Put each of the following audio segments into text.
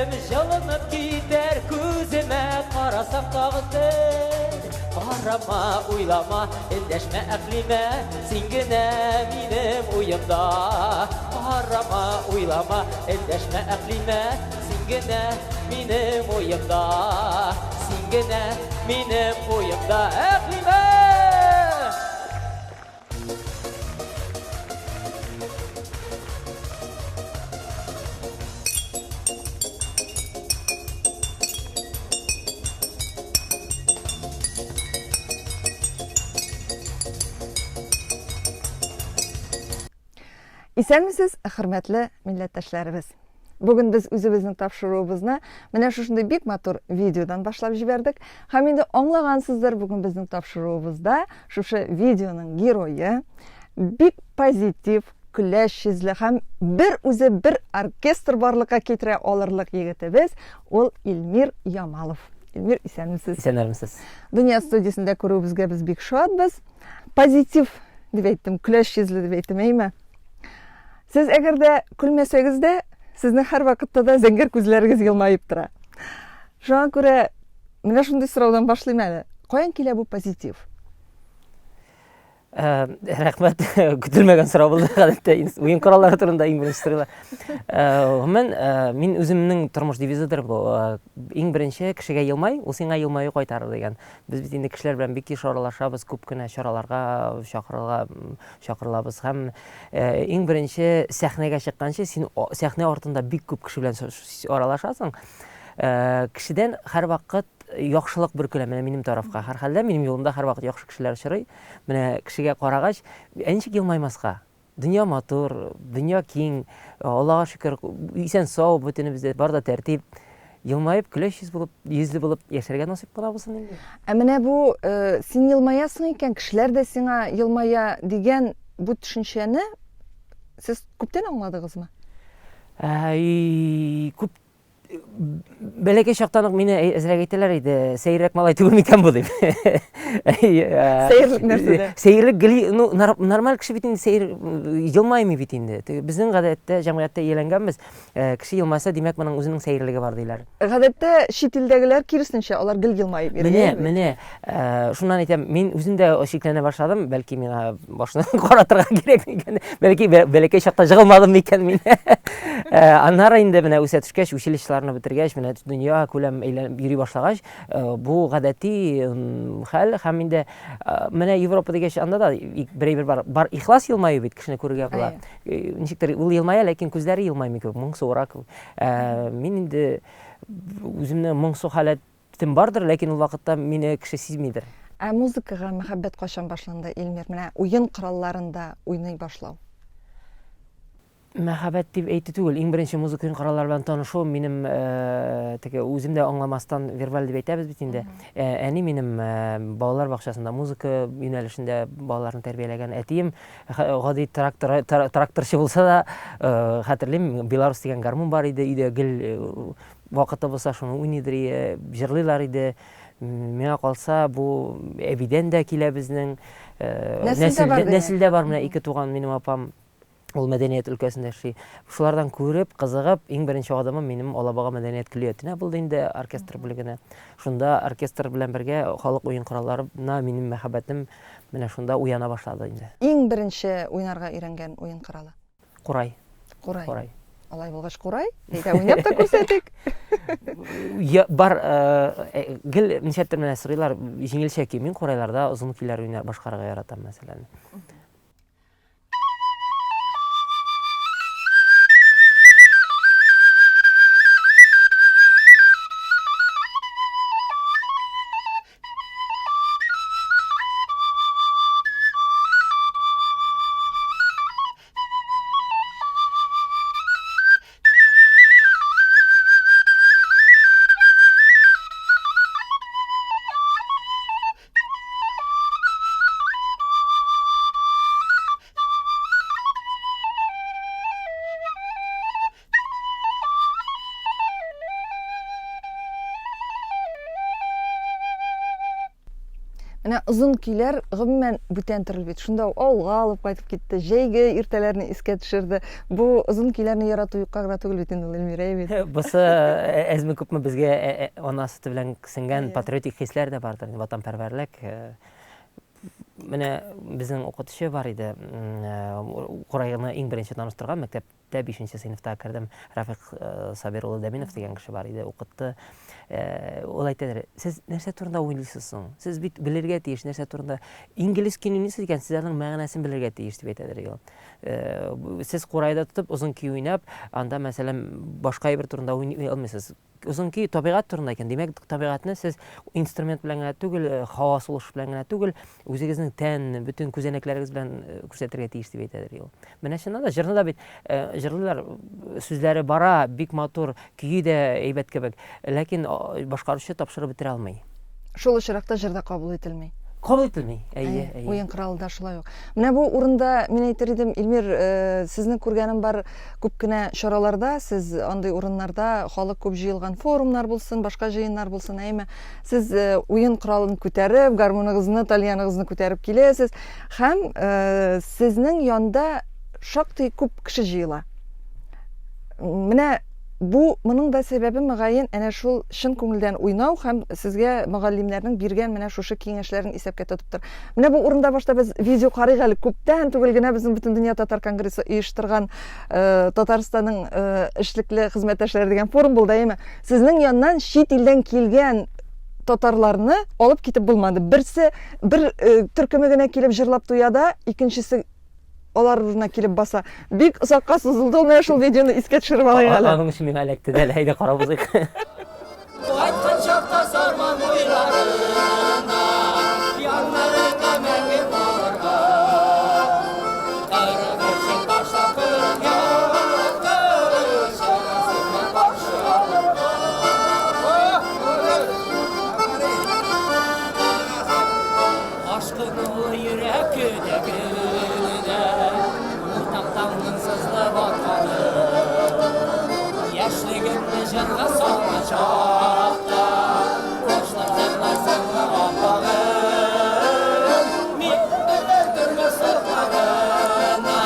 Жалынып кетер көзіме қарасам тағдыр Қарама, ойлама, ендешме әқлиме Сен генә минем ойымда Қарама, ойлама, ендешме әқлиме Сен генә минем ойымда Сен генә минем ойымда әқлиме Исәнмесез, хөрмәтле милләттәшләребез. Бүген без үзебезнең тапшыруыбызны менә шушындый бик матур видеодан башлап җибәрдек. Һәм инде аңлагансыздыр, бүген безнең тапшыруыбызда шушы видеоның герое бик позитив, көләч йөзле һәм бер оркестр барлыкка китерә алырлык егетебез, ул Илмир Ямалов. Илмир, исәнмесез? Исәнмесез. Дөнья студиясендә күрүебезгә без бик шатбыз. Позитив дип әйттем, көләч йөзле дип әйттем, әйме? Сез әгәр дә көлмәсәгез дә, сезнең һәр вакытта да зәңгәр күзләрегез елмаеп тора. Шуңа күрә менә шундый сораудан башлыйм әле. Каян килә бу позитив? Рәхмәт, көтелмәгән сорау булды. Гадәттә уен кораллары турында иң беренче сорыйлар. Мин үземнең тормыш девизыдыр бу. Иң беренче кешегә елмай, ул сиңа елмаю кайтарыр дигән. Без бит инде кешеләр белән бик еш аралашабыз, күп кенә чараларга чакырылабыз һәм иң беренче сәхнәгә чыкканчы син сәхнә артында бик күп кеше белән аралашасың. Кешедән һәр вакыт яхшылык бөркелә менә минем тарафка. Һәр хәлдә минем юлымда һәр вакыт яхшы кешеләр очрый. Менә кешегә карагач, ничек елмаймаска? Дөнья матур, дөнья киң, Аллага шөкер, исән сау, бөтенебездә бар да тәртип. Елмаеп, көләч йөзле булып яшәргә насыйп кына булсын инде. Менә бу син елмаясың икән, кешеләр дә сиңа елмая дигән бу төшенчәне сез күптән аңладыгызмы? Күп бәләкәй чактан ук мине әзрәк әйтәләр иде, сәйрәк малай түгел микән бу дип. Сәйрлек нәрсәдә? Сәйрлек нормаль кеше бит инде сәйр елмаймый бит инде. Безнең гадәттә җәмгыятьтә өйләнгәнбез, кеше елмаса, димәк, моның үзенең сәйрлеге бар диләр. Гадәттә шит илдәгеләр киресенчә, алар гел елмаеп йөргән. Менә, шуннан әйтәм, мин үзем дә шикләнә башладым, бәлки миңа башны каратырга кирәк микән, бәлки бәләкәй чакта җыгылмадым микән мин. Аннары инде менә үсә төшкәч, училищеларны бетергәч, менә дөнья күләм әйләнеп йөри башлагач, бу гадәти хәл һәм инде менә Европа дигәч анда да берәйбер бар ихлас елмаю бит кешене күрергә була. Ничектер ул елмая, ләкин күзләре елмаймый күп, моңсуырак. Мин инде үземне моңсу халәтем бардыр, ләкин ул вакытта мине кеше сизмидер. Музыкага мәхәббәт качан башланды, Илмир? Менә уен коралларында уйный башлау. Мәхәббәт дип әйтү түгел, иң беренче музыка кораллары белән танышу минем үзем дә аңламастан вербаль дип әйтәбез бит инде. Әни минем балалар бакчасында музыка юнәлешендә балаларны тәрбияләгән. Әтием гади тракторчы булса да, хәтерлим, Беларус дигән гармун бар иде, өйдә гел вакыты булса шуны уйныйдыр, җырлыйлар иде. Миңа калса, бу әбидән дә килә безнең нәселдә бар, менә ике туган минем апам ул мәдәният өлкәсендә эшли. Шулардан күреп, кызыгып, иң беренче адымым минем Алабуга мәдәният көллиятенә булды инде, оркестр бүлегенә. Шунда оркестр белән бергә халык уен коралларына минем мәхәббәтем менә шунда уяна башлады инде. Иң беренче уйнарга өйрәнгән уен коралы? Курай. Алай булгач курай? Әйдә уйнап та күрсәтик. Бар, гел ничәтер менә сорыйлар, җиңелчә ки, мин курайларда озын көйләр уйнар башкарырга яратам мәсәлән. Менә озын көйләр гомумән бүтән терелбит. Шунда авылга алып кайтып китте. Җәйге иртәләрне искә төшерде. Бу озын көйләрне ярату юкка гына түгел бит инде, Эльмира бит. Бусы әзме күпме безгә ана сөте белән сеңгән патриотик хисләр дә бардыр, ватанпәрвәрлек. Менә безнең укытучы бар иде, Курайны иң беренче таныштырган, мәктәптә 5нче сыйныфта кердем. Рафик Сабир улы Дәминов дигән кеше бар иде, укытты. Ул әйтәдер, сез нәрсә турында уйлыйсыз соң? Сез бит белергә тиеш нәрсә турында. Инглиз киносы икән, сез аның мәгънәсен белергә тиеш дип әйтәдер ул. Сез Курайда тотып озын көй уйнап, анда мәсәлән башка әйбер турында уйный алмыйсыз. Озын көй табигать турында икән. Димәк, табигатьне сез инструмент белән генә түгел, һава сулыш белән генә түгел, үзегезнең тән, бүтән күзәнәкләрегез белән күрсәтергә тиеш дип әйтәдер ул. Менә шунда да җырны да бит җырлыйлар, сүзләре бара, бик матур, көйе дә әйбәт кебек, ләкин башкаручы тапшырып бетерә алмый. Шул очракта җырда кабул ителми. Кабул ителми. Әйе. Уен коралы да шулай ук. Менә бу урында мин әйтер идем, Илмир, сезнең күргәнем бар күп кенә чараларда, сез андый урыннарда халык күп җыелган форумнар булсын, башка җыеннар булсын, әйме, сез уен коралын күтәреп, гармоныгызны, тальяныгызны күтәреп киләсез, һәм сезнең янда шактый күп кеше җыела. Менә бу моның да сәбәбе мөгаен әнә шул чын күңелдән уйнау һәм сезгә мөгаллимнәрнең биргән менә шушы киңәшләрен исәпкә тотыптыр. Менә бу урында башта без видео карыйк әле, күптән түгел генә безнең бөтен дөнья татар конгрессы оештырган Татарстанның эшлекле хезмәттәшләре дигән форум булды, әйме. Сезнең яннан чит илдән килгән татарларны алып китеп булмады. Берсе бер төркеме генә килеп җырлап туяда, икенчесе алар урынына килеп баса. Бик озакка сузылды, менә шул видеоны искә төшереп алайык әле. Аның өчен миңа эләкте дә, әйдә карабызык. Кайткан чакта сарман буйларына, яннарыңа мәңге барырга. Кыргызчын ташлап кырган, кыргызчын каршы алырга. Ашкын улы йөрәк көдәгенә, уртактаңның сызлап атканы. Яшьлегемне җырга салачакта, кошлап җырларсың апагым. Мин төрмә сыртлагына,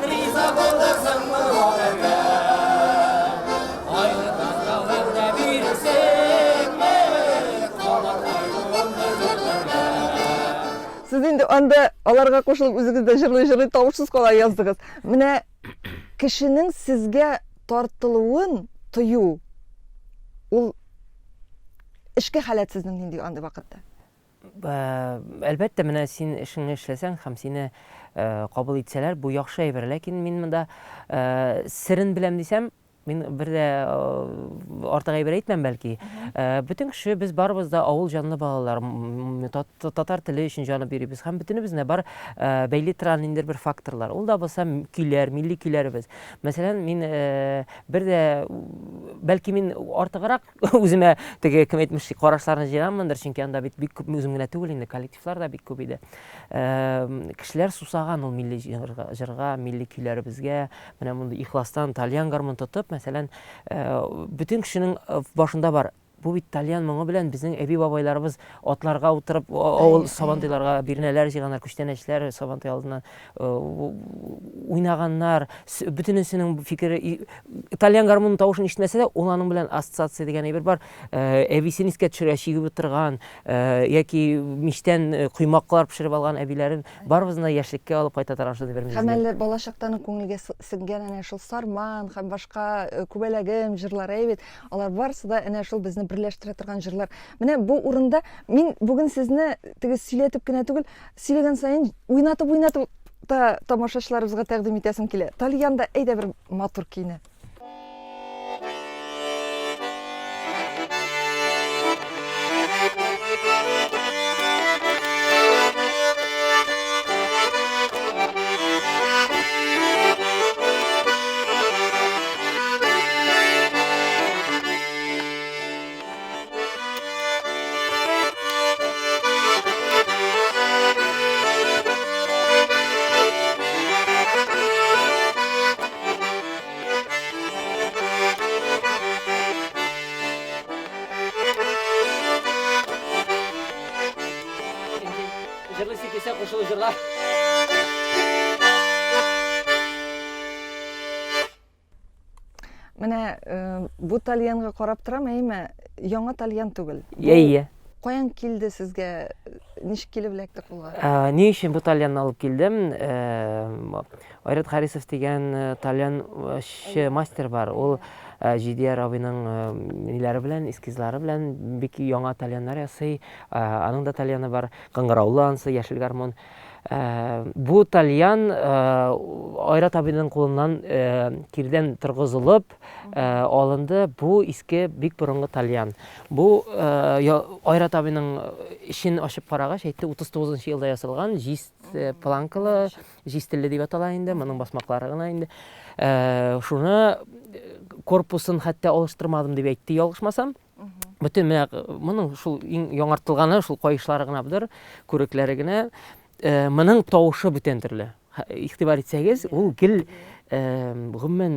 риза булырсың гомергә. Айлыдан вәгъдә бирсәңме, калар айлыгымны көтәргә. Сез инде анда аларга кушылып үзегез дә җырлый тавышсыз кала яздыгыз. Менә кешенең сезгә тартылуын тою, ул эшкә халәтсезнең нинди андый вакытта? Әлбәттә, менә син эшеңне эшләсәң һәм сине кабул итсәләр, бу яхшы әйбер, ләкин мин монда серен беләм дисәм, мин бер дә артык әйбер әйтмәм бәлки. Бүтән кеше без барыбыз да авыл җанлы балалар, татар теле өчен җаны бирибез һәм бөтенебезне бар бәйле торган инде бер факторлар. Ул да булса көйләр, милли көйләребез. Мәсәлән, мин бер дә бәлки мин артыграк үземә теге кем әйтмешли карашларны җыямындыр, чөнки анда бит бик күп үзем генә түгел инде, коллективлар да бик күп иде. Кешеләр сусаган ул милли җырга, милли көйләребезгә, менә монда ихластан тальян гармон тотып, мәсәлән, бүтән кешенең башында бар. Бу бит тальян моңы белән безнең әби бабайларыбыз атларга утырып авыл сабантыйларга бирнәләр җыйганнар, күчтәнәчләр сабантай алдыннан уйнаганнар. Бүтәнесенең фикере тальян гармонның тавышын ишетмәсә дә, ул аның белән ассоциация дигән әйбер бар. Әбисен искә төшерә, чигеп утырган, яки мичтән коймаклар пешереп алган әбиләрен барыбызны яшьлеккә алып кайта торган дип Һәм әле балачактан күңелгә сеңгән әнә шул сарман һәм башка күбәләгем җырлары әйбит. Алар барысы да әнә шул безне берләштерә торган җырлар. Менә бу урында мин бүген сезне теге сөйләтеп кенә түгел, сөйләгән саен уйнатып та тамашачыларыбызга тәкъдим итәсем килә. Тальянда әйдә бер матур көйне. десе кушылып жырлар. Менә бу тальянга карап торам, әйме, яңа тальян түгел. Ие. Каян килде сезгә? Ничек килеп эләкте кулга? Ни өчен бу тальянны алып килдем? Айрат Харисов дигән тальян мастер бар. Ул Җидияр абыйның ниләре белән, эскизлары белән бик яңа тальяннар ясый. Аның да тальяны бар. Кыңгыраулы ансы, яшел гармон. Бу тальян Айрат абыйның кулыннан кирдән торгызылып алынды. Бу иске бик борынгы тальян. Бу Айрат абыйның ишен ачып карагач, әйтте 39 елда ясалган, җист планкалы, җистеле дип атала инде, моның басмаклары гына инде. Шуны корпусын хәтта алыштырмадым дип әйтте, ялгышмасам. Бүтән моның шул яңартылганы, шул кайышлары гына булыр, күрекләре генә. Моның тавышы бүтән төрле. Игътибар итсәгез, ул гел гомумән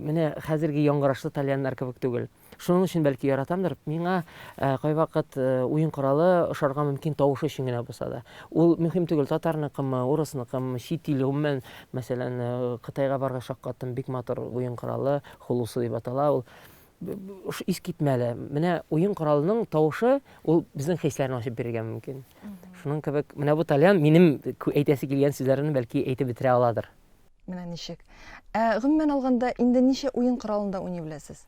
менә хәзерге яңгырашлы тальяннар кебек түгел. Шуның өчен бәлки яратамдыр. Миңа кайвакыт уен коралы ошарга мөмкин тавышы өчен генә булса да. Ул мөһим түгел, татарныкымы, урысныкымы, чит ил гомумән, мәсәлән, Кытайга барга шаккатым бик матур уен коралы, хулусы дип атала. Ул искитмәле. Менә уен коралының тавышы ул безнең хисләрне ачып бирергә мөмкин. Шуның кебек, менә бу тальян минем әйтәсе килгән сүзләрне бәлки әйтеп бетерә аладыр. Менә ничек? Гомумән алганда инде ничә уен коралында уйный беләсез?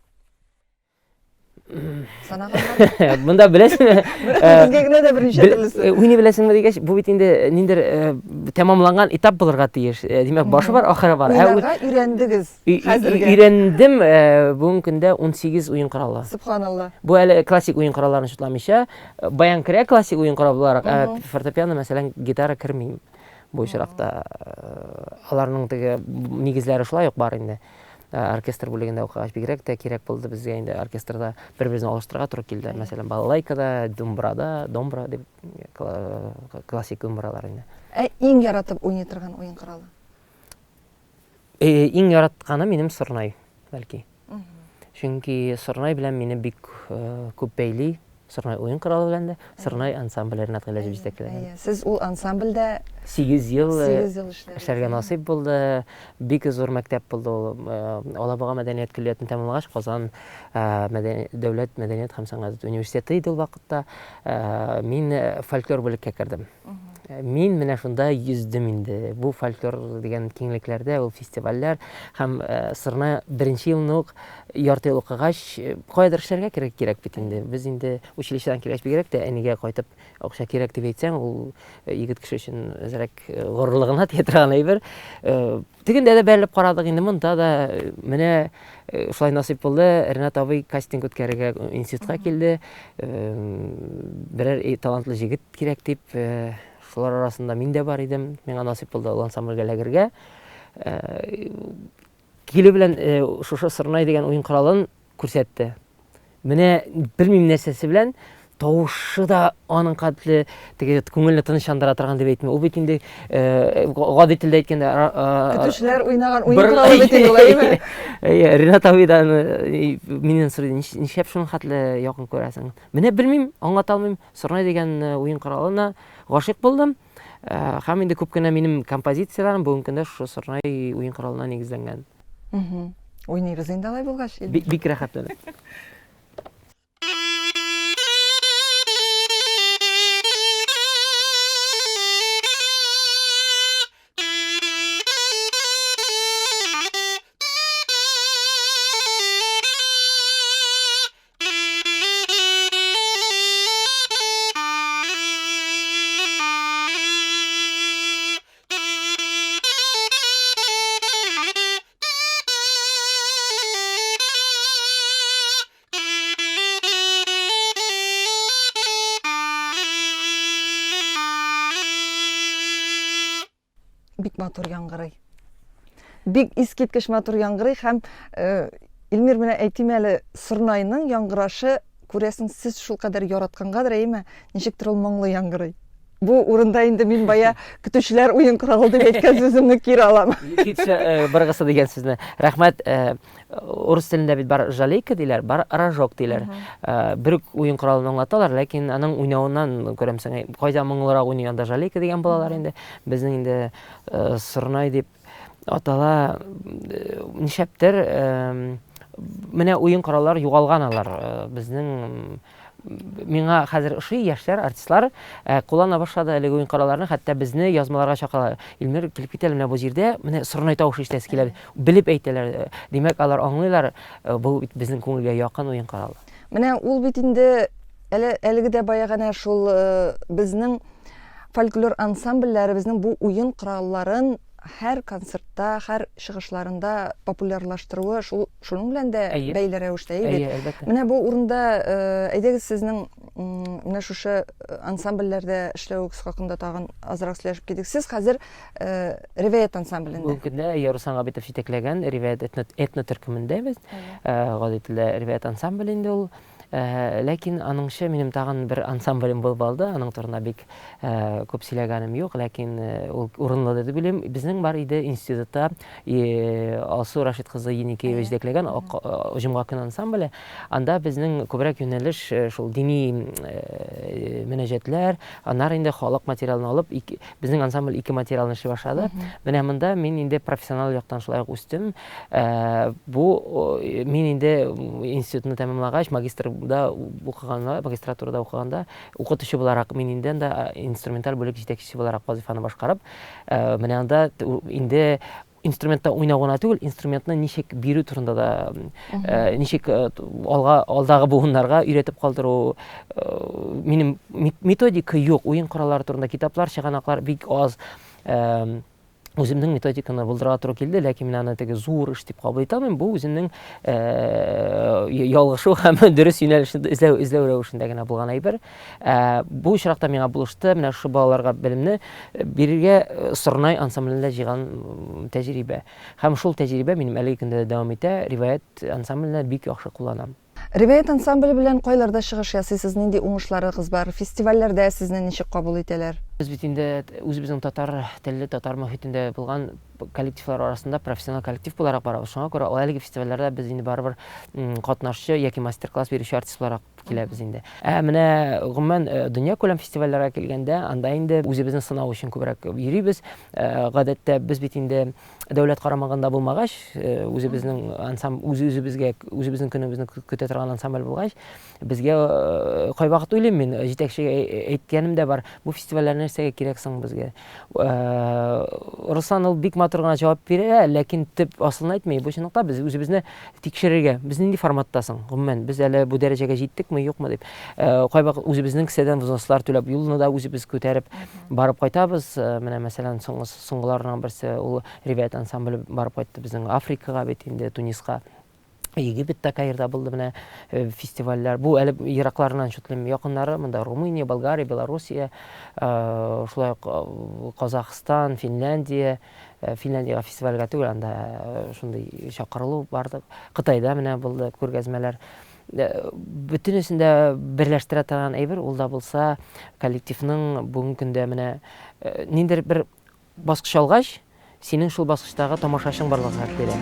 Санаганнар. Монда беләсеңме? Безгә генә дә берничә төрлесе. Уйный беләсеңме дигәч, бу бит инде ниндер тәмамланган этап булырга тиеш. Димәк, башы бар, ахыры бар. Уйнарга өйрәндегез хәзергә. Өйрәндем бүгенге көндә 18 уен коралы. Субханалла. Бу әле классик уен коралларын шутламыйча, баян керә классик уен корал буларак, фортепиано, мәсәлән, гитара кермим. Бу очракта аларның теге нигезләре шулай ук бар инде. Оркестр бүлегендә укыгач бигрәк тә кирәк булды безгә инде оркестрда бер-берсен алыштырырга туры килде. Мәсәлән, балалайкада, домбрада, домбра дип классик домбралар инде. Иң яратып уйный торган уен коралы? Иң яратканы минем Сырнай, бәлки. Чөнки Сырнай белән мине бик күп бәйли. Сырнай уен коралы белән дә, Сырнай ансамбльләрен аткыләп җитәкләгән. Сез ул ансамбльдә 8 ел эшләргә эшләгән. насыйп булды. Бик зур мәктәп булды ул. Алабуга мәдәният көллиятын тәмамлагач, Казан дәүләт мәдәният һәм сәнгать университеты иде ул вакытта. Мин фольклор бүлеккә кердем. Мин менә шунда йөздем инде. Бу фольклор дигән киңлекләрдә, ул фестивальләр һәм Сырнай беренче елны ук ярты ел укыгач, кайдыр эшләргә кирәк бит инде. Без инде училищедан килгәч бигрәк тә әнигә кайтып акча кирәк дип әйтсәң, ул егет кеше өчен әзрәк горурлыгына тия торган әйбер. Тегендә дә бәйләп карадык инде, монда да менә шулай насыйп булды. Ренат абый кастинг үткәрергә институтка килде. Берәр талантлы җегет кирәк дип, шулар арасында мин дә бар идем. Миңа насыйп булды ул ансамбльгә эләгергә. Килү белән шушы Сырнай дигән уен коралын күрсәтте. Менә белмим нәрсәсе белән тавышы да аның кадәрле теге күңелне тынычландыра торган дип әйтмим. Ул бит инде гади телдә әйткәндә көтүчеләр уйнаган уен коралы бит инде, улаймы? Ренат абыйдан миннән сорады, нишләп шуның хәтле якын күрәсең? Менә белмим, аңлата алмыйм. Сырнай дигән уен коралына гашыйк булдым. Һәм инде күп кенә минем композицияларым бүгенге көндә шушы Сырнай уен коралына нигезләнгән. Уйныйбыз инде алай булгач. Бик рәхәтләнеп. Бик матур яңгырый. Бик искиткеч матур яңгырый һәм Илмир менә әйтим әле, Сырнайның яңгырашы күрәсең сез шул кадәр яраткангадыр, әйме? Ничектер ул моңлы яңгырый. Бу урында инде мин бая көтүчеләр уен коралы дип әйткән сүземне кире алам. Быргысы дигән сүзне. Рәхмәт. урыс телендә бит бар жалейка диләр, бар рожок диләр. Бер уен коралын аңлаталар, ләкин аның уйнавыннан күрәмсең, кайда моңлырак уйный анда жалейка дигән балалар инде. Безнең инде сырнай дип атала, нишәптер менә уен кораллар югалган алар. Безнең миңа хәзер ошый яшьләр, артистлар куллана башлады әлеге уен коралларны, хәтта безне язмаларга чакыра. Илмир, килеп китәләр менә бу җирдә, менә сырнай тавышы ишетәсе килә. Белеп әйтәләр. Димәк, алар аңлыйлар, бу безнең күңелгә якын уен коралы. Менә ул бит инде әлеге дә баягы шул безнең фольклор ансамбльләре безнең бу уен коралларын һәр концертта, һәр чыгышларында популярлаштыруы шуның белән дә бәйле рәвештә бит. Менә бу урында әйдәгез сезнең менә шушы ансамбльләрдә эшләвегез хакында тагын азрак сөйләшеп китик. Сез хәзер Риваят ансамблендә. Бу көндә Ярусан Габитов җитәкләгән Риваят этно-төркемендәбез. Гадәттә Риваят ансамбле инде ул. Ләкин аныңча минем тагын бер ансамблем булды. Аның турында бик күп сөйләгәнем юк, ләкин ул урынлы дип белим. Безнең бар иде институтта Алсу Рашид кызы Еникеева җитәкләгән җомга көн ансамбле. Анда безнең күбрәк юнәлеш шул дини мөнәҗәтләр, аннары инде халык материалын алып, безнең ансамбль 2 материалны эшли башлады. Менә монда мин инде профессионал яктан шулай ук үстем. Бу мин инде институтны тәмамлагач, магистратурада укыганда, укытучы буларак мин инде инструменталь бүлек җитәкчесе буларак вазифаны башкарып, менә анда инде инструментта уйнауына түгел, инструментны ничек бирү турында да, ничек алдагы буыннарга өйрәтеп калдыру, минем методика юк, уен кораллары турында китаплар, чыганаклар бик аз. Үземнең методиканы булдырга туры килде, ләкин мин аны теге зур эш дип кабул итәм. Бу үземнең ялгышу һәм дөрес юнәлешне эзләү рәвешендә генә булган әйбер. Бу очракта миңа булышты, менә шу балаларга белемне бирергә Сырнай ансамблендә җыйган тәҗрибә. Һәм шул тәҗрибә минем әлеге көндә дәвам итә. Риваят ансамблендә бик яхшы кулланам. Риваят ансамбле белән кайларда чыгыш ясыйсыз? Нинди уңышларыгыз бар? Фестивальләрдә сезне ничек кабул итәләр? Без бит инде үзебезнең татар телле, татар мөхитендә булган коллективлар арасында профессионал коллектив буларак барабыз. Шуңа күрә әлеге фестивальләрдә без инде барыбер катнашчы яки мастер-класс бирүче артист буларак киләбез инде. Менә гомумән дөнья күләм фестивальләргә килгәндә, анда инде үзебезне сынау өчен күбрәк йөрибез. Гадәттә без бит инде дәүләт карамагында булмагач, үзебезнең үзебезнең көнебезне көтә торган ансамбль булгач, безгә кайвакыт уйлыйм мин, җитәкчегә әйткәнем дә бар, бу фестивальләрне нәрсәгә кирәк соң безгә. Руслан ул бик матур гына җавап бирә, ләкин төп асылын әйтмәй. Бу чынлыкта без үзебезне тикшерергә, без нинди форматтасың? Гомумән без әле бу дәрәҗәгә җиттекме, юкмы дип. Кайвакыт үзебезнең кесәдән взнослар түләп, юлны да үзебез күтәреп барып кайтабыз. Менә мәсәлән, соңгыларның берсе ул Риваят ансамбле барып кайтты безнең Африкага бит инде, Туниска. Египетта, Каирда булды менә фестивальләр. Бу әле еракларынан шутлым, якыннары монда Румыния, Болгария, Белоруссия, шулай Казахстан, Финляндия, Финляндиягә фестивальгә түгел, анда шундый чакырылу барды. Кытайда менә булды күргәзмәләр. Бөтенесендә берләштерә торган әйбер, ул да булса коллективның бүгенге көндә менә ниндидер бер баскыч алгач, синең шул баскычтагы тамашачың барлыгын бирә.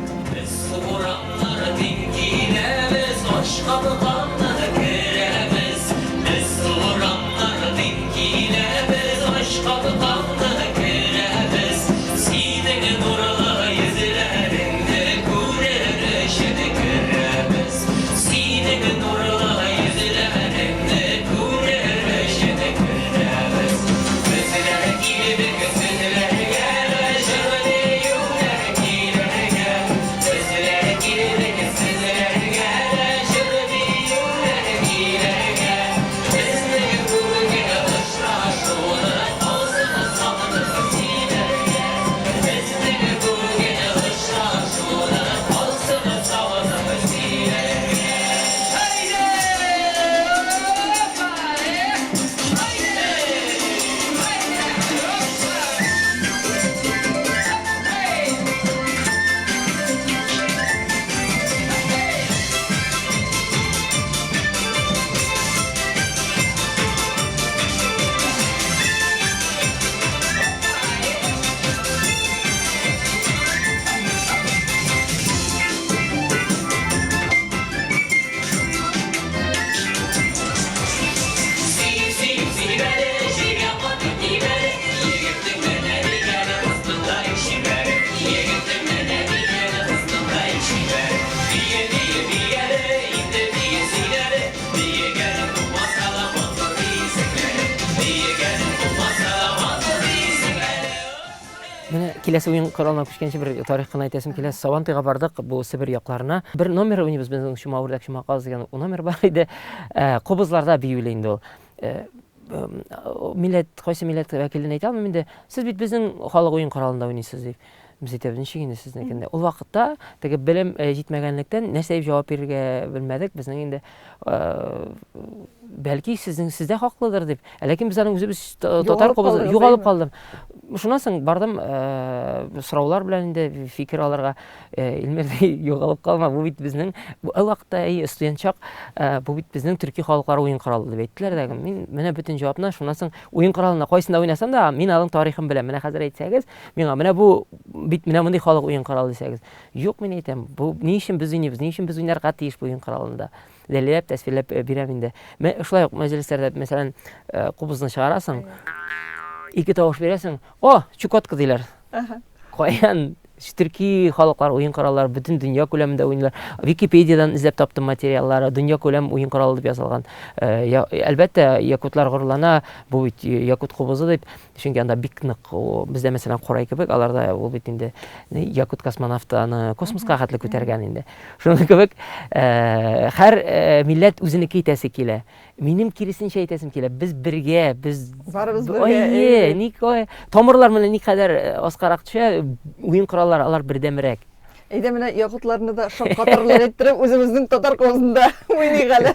келесі ойын құралына көшкенше бір тарихын айтасым келесі. Сабантыйға бардық, бұл Сібір яқларына. Бір номер ойнайбыз, біздің Шума Урдак Шума Қаз деген номер бар еді. Қобызларда би үйлейінді ол. Милләт, қойсы милләт вәкілін айтамын, менде сіз бит біздің халық ойын құралында ойнайсыз деп. Біз айтабыз, нешегенде сіздің екенде. Ол вақытта теге білім жетмегенліктен нәрсе жауап беруге білмедік. Біздің енді бәлки сізде хақлыдыр деп. Әлекен біз аның өзіміз татар қобызы жоғалып қалдым. Шунан соң бардым, сұраулар білән енді фикір аларға, Илмерде жоғалып қалма, бұл бит біздің ол вақытта студентчақ, бұл бит біздің түркі халықлары ойын құралы деп айттылар да. Мен менә бүтін жауабына, шунан соң ойын құралында қойсында ойнасам да, мен алың тарихын білем. Менә қазір айтсаңыз, мен менә бұл бит менә мындай халық ойын құралы десеңіз. Жоқ, мен айтам, бұл не үшін біз ойнайбыз, не үшін біз ойнарға тиіс бұл ойын құралында. Дәлелеп, тәсвирлеп берем инде. Шулай ук мәҗлесләрдә, мәсәлән, кубызны чыгарасың, ике тавыш берәсең, о, Чукотка диләр. Каян Türkiye халыклар oyun кораллары бүтән дөнья күләмендә уйныйлар. Википедиядан эзләп таптым материаллары, дөнья күләм oyun коралы дип язылган. Әлбәттә, якутлар горурлана, бу бит якут кубызы дип. Чөнки анда бик нык, бездә мәсәлән Корай кебек, аларда ул бит инде якут космонавты аны космоска хәтле күтәргән инде. Шуның кебек, һәр милләт үзенеке итәсе килә. Минем киресенчә әйтәсем килә. Без бергә, без барыбыз бергә. Никой, томырлар менә никадәр аскарак төшә, уен кораллары алар бердәмрәк. Әйдә менә якутларны да шок катырлар иттереп, үзебезнең татар кобызында уйныйк әле.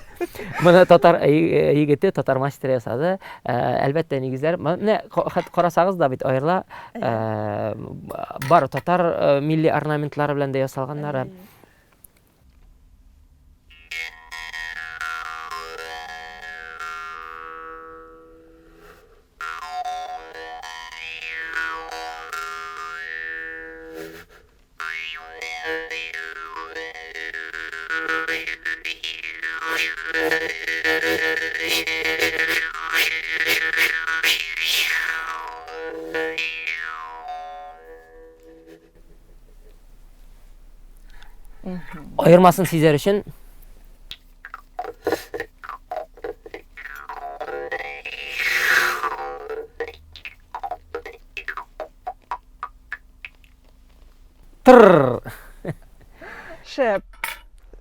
Моны татар егете, татар мастер ясады. Әлбәттә нигезләр, менә карасагыз да бит аерла бар татар милли орнаментлары белән дә ясалганнары. Ayırmasını sizler için Шәп.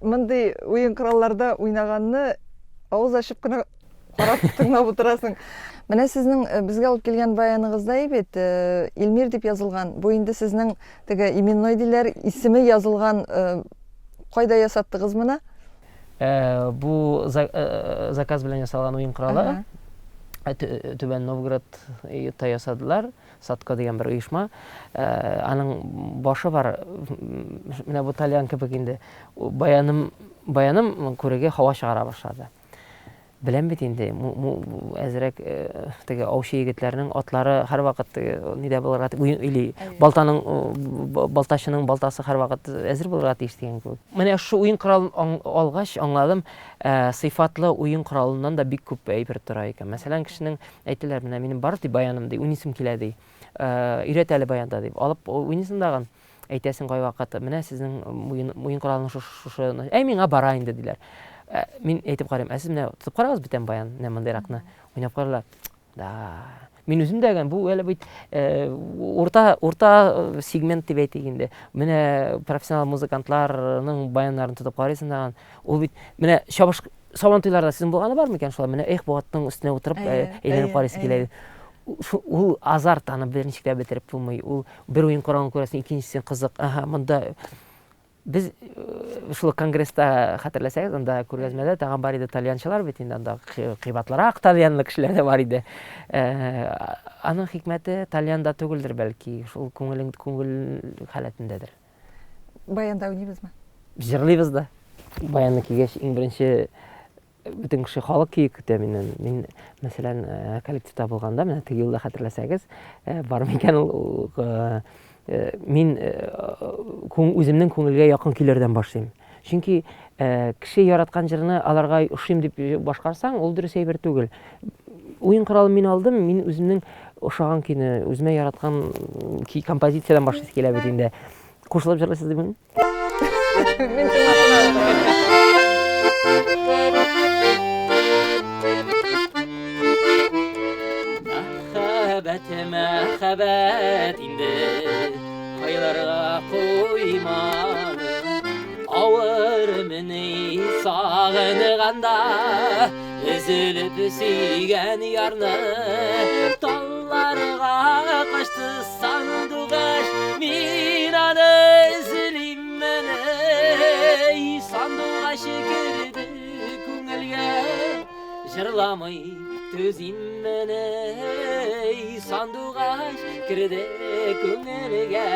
Мындай уен коралларда уйнаганны авыз ачып кына карап тыңлап утырасың. Менә сезнең безгә алып килгән баяныгызда бит Илмир дип язылган. Бу инде сезнең теге именной диләр исеме язылган. Кайда ясаттыгыз моны? Бу заказ белән ясалган уен коралы. Түбән Новгородта ясадылар. Сатко дигән бер оешма. Аның башы бар. Менә бу Тальян кебек инде. Баяным күрегә һава чыгара башлады. Беләм бит инде, әзрәк теге аучы егетләрнең атлары һәр вакыт нидә булырга или балташының балтасы һәр вакыт әзер булырга тиеш дигән кебек. Менә шу уен коралын алгач аңладым, сыйфатлы уен коралыннан да бик күп әйбер тора икән. Мәсәлән, кешенең әйтәләр, менә минем бар ди баяным ди, уйныйсым килә ди. Өйрәт әле баянда дип. Алып уйныйсың даган. Әйтәсең кай вакыт, менә сезнең уен коралының шушы, миңа бара инде диләр. Мин әйтеп карыйм, сез менә тотып карагыз битен баян, менә мондайракны уйнап каралар. Да. Мин үзем дәгән, бу әле бит урта сегмент дип әйтик инде. Менә профессионал музыкантларның баяннарын тотып карыйсың даган. Ул бит менә чабыш сабантыйларда сезнең булганы бармы икән шулай? Менә бу аттың өстенә утырып әйләнеп карыйсы килә. Ул азарт, аны беренчекләп бетереп булмый. Ул бер уен коралын күрәсең, икенчесен кызык. Монда biz шул конгресста хәтерләсәгез, анда күргәзмәдә тагын бар иде итальянчылар бит инде, анда кыйбатлырак итальянлы кешеләр дә бар иде. Аның хикмәте итальянда түгелдер бәлки, шул күңел халәтендәдер. Баянда уйныйбызмы? Җырлыйбыз да. Баянны кигәч, иң беренче бүтән кеше халык киек көтә миннән. Мин, мәсәлән, коллективта булганда, менә теге елда хәтерләсәгез, бар микән ул мин үземнең күңелгә якын килердән башлыйм. Чөнки кеше яраткан җырны аларга ошыйм дип башкарсаң, ул дөрес әйбер түгел. Уен коралын мин алдым, мин үземнең ошаган көйне, үземә яраткан композициядан башлыйсы килә бит инде. Кушылып җырлыйсыз димме? Мәхәббәт инде сағынғанда үзіліп сүйген ярны талларға қашты сандуғаш мен аны ізлеймін сандуғаш кірді көңілге жырламай төзеймін сандуғаш кірді көңілге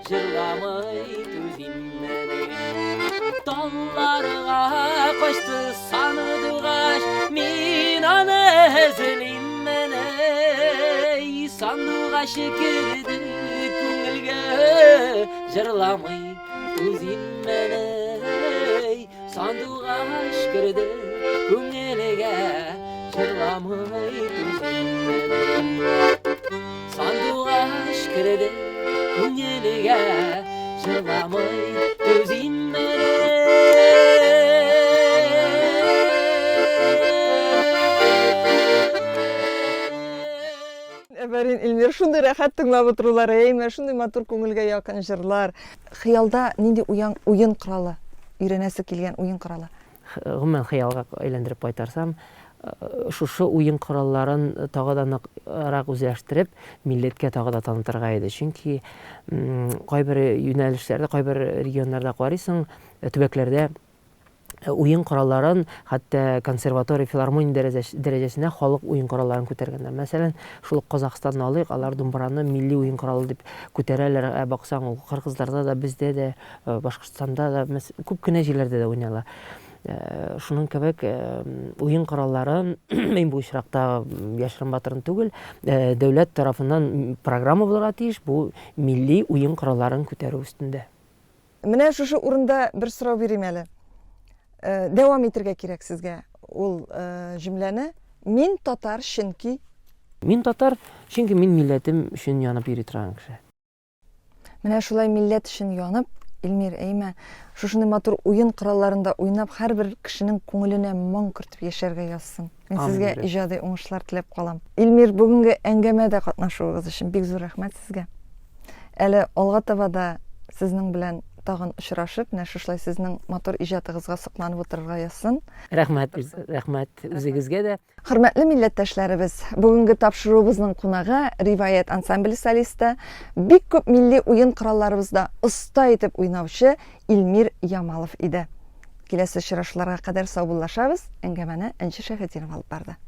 жырламай төзеймін талларға қашты сандуғаш мен аны ізлеймін сандуғаш кірді көңілге жырламай төзеймін сандуғаш кірді көңілге жырламай төзеймін сандуғаш кірді көңілге жырламай төзеймін Әбәрин Илмир шундай рәхәт тыңлап отырулар, мен шундай матур күңелгә якын җырлар. Хыялда нинди уен коралы, өйрәнәсе килгән уен коралы? Гомумән хыялга әйләндереп кайтарсам, шушы уен коралларын тагы да ныграк үзләштереп, милләткә тагы да танытырга иде. Чөнки кайбер юнәлешләрдә, кайбер регионнарда карыйсың, төбәкләрдә уен коралларын, хәтта консерватория, филармония дәрәҗәсенә халык уен коралларын күтәргәннәр. Мәсәлән, шул Казакъстанны алыйк, алар думбраны милли уен коралы дип күтәрәләр. Баксаң, ул Кыргыздарда да, бездә дә, Башкортстанда да, күп кенә җирләрдә дә уйналар. Шуның кебек уен коралларын мен бу очракта Яшрен Батырын түгел, дәүләт тарафыннан программа булырга тиеш, бу милли уен коралларын күтәрү өстендә. Менә шушы урында бер сорау бирим әле. Дәвам итәргә кирәк сезгә ул җөмләне. Мин татар чөнки. Мин татар чөнки мин милләтем өчен янып йөри торган кеше. Менә шулай милләт өчен янып, Илмир, әймә, шушындай матур уен коралларында уйнап, һәрбер кешенең күңеленә моң кертеп яшәргә язсын. Мин сезгә иҗади уңышлар теләп калам. Илмир, бүгенге әңгәмәдә катнашуыгыз өчен бик зур рәхмәт сезгә. Әле алга таба да сезнең белән тагын очрашып, менә шулай сезнең матур иҗатыгызга сокланып утырырга язсын. Рәхмәт үзегезгә дә. Хөрмәтле милләттәшләребез, бүгенге тапшыруыбызның кунагы Риваят ансамбле солисты, бик күп милли уен коралларыбызда оста итеп уйнаучы Илмир Ямалов иде. Киләсе очрашуларга кадәр сау булышабыз. Әңгәмәне Әнче Шәһидинов алып барды.